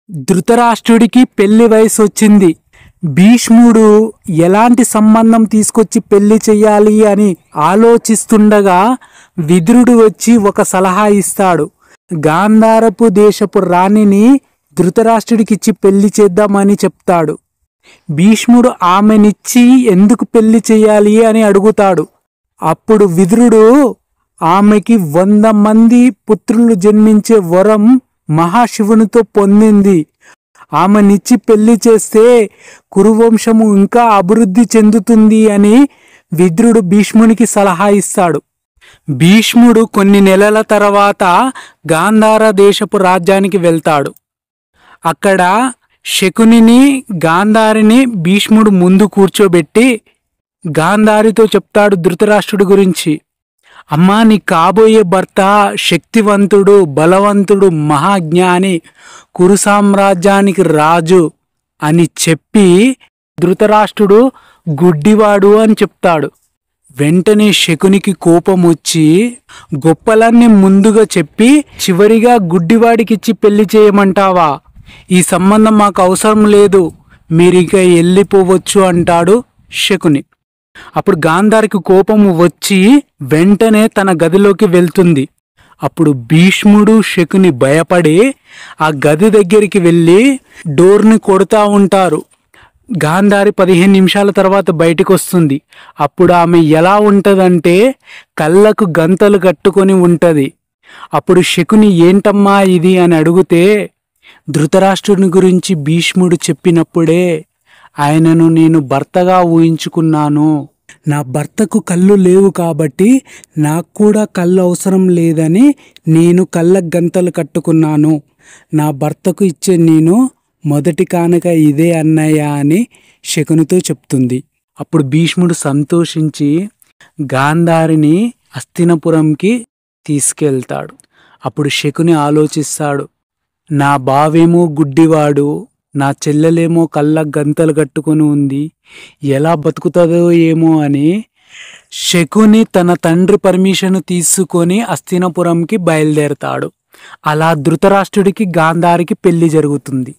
ధృతరాష్ట్రుడికి పెళ్లి వయసు వచ్చింది. భీష్ముడు ఎలాంటి సంబంధం తీసుకొచ్చి పెళ్లి చెయ్యాలి అని ఆలోచిస్తుండగా విదురుడు వచ్చి ఒక సలహా ఇస్తాడు. గాంధారపు దేశపు రాణిని ధృతరాష్ట్రుడికిచ్చి పెళ్లి చేద్దామని చెప్తాడు. భీష్ముడు ఆమెనిచ్చి ఎందుకు పెళ్లి చెయ్యాలి అని అడుగుతాడు. అప్పుడు విదురుడు ఆమెకి 100 మంది పుత్రులు జన్మించే వరం మహాశివునితో పొందింది. ఆమెనిచ్చి పెళ్లి చేస్తే కురువంశము ఇంకా అభివృద్ధి చెందుతుంది అని విదురుడు భీష్మునికి సలహా ఇస్తాడు. భీష్ముడు కొన్ని నెలల తర్వాత గాంధార దేశపు రాజ్యానికి వెళ్తాడు. అక్కడ శకునిని గాంధారిని భీష్ముడు ముందు కూర్చోబెట్టి గాంధారితో చెప్తాడు ధృతరాష్ట్రుడి గురించి. అమ్మా, నీ కాబోయే భర్త శక్తివంతుడు, బలవంతుడు, మహాజ్ఞాని, కురు సామ్రాజ్యానికి రాజు అని చెప్పి ధృతరాష్ట్రుడు గుడ్డివాడు అని చెప్తాడు. వెంటనే శకునికి కోపం వచ్చి గొప్పలన్నీ ముందుగా చెప్పి చివరిగా గుడ్డివాడికిచ్చి పెళ్లి చేయమంటావా? ఈ సంబంధం మాకు అవసరం లేదు, మీరిక వెళ్ళిపోవచ్చు అంటాడు శకుని. అప్పుడు గాంధారికి కోపం వచ్చి వెంటనే తన గదిలోకి వెళ్తుంది. అప్పుడు భీష్ముడు శకుని భయపడి ఆ గది దగ్గరికి వెళ్ళి డోర్ని కొడుతూ ఉంటారు. గాంధారి 15 నిమిషాల తర్వాత బయటకు వస్తుంది. అప్పుడు ఆమె ఎలా ఉంటదంటే కళ్ళకు గంతలు కట్టుకొని ఉంటది. అప్పుడు శకుని ఏంటమ్మా ఇది అని అడిగితే ధృతరాష్ట్రుని గురించి భీష్ముడు చెప్పినప్పుడే ఆయనను నేను భర్తగా ఊహించుకున్నాను. నా భర్తకు కళ్ళు లేవు కాబట్టి నాకు కూడా కళ్ళు అవసరం లేదని నేను కళ్ళకు గంతలు కట్టుకున్నాను. నా భర్తకు ఇచ్చే నేను మొదటి కానుక ఇదే అన్నయ్య అని శకునితో చెప్తుంది. అప్పుడు భీష్ముడు సంతోషించి గాంధారిని హస్తినపురంకి తీసుకెళ్తాడు. అప్పుడు శకుని ఆలోచిస్తాడు, నా బావేమో గుడ్డివాడు, నా చెల్లెలేమో కళ్ళకు గంతలు కట్టుకొని ఉంది, ఎలా బతుకుతుందో ఏమో అని శకుని తన తండ్రి పర్మిషన్ తీసుకొని హస్తినపురంకి బయలుదేరతాడు. అలా ధృతరాష్ట్రుడికి గాంధారికి పెళ్లి జరుగుతుంది.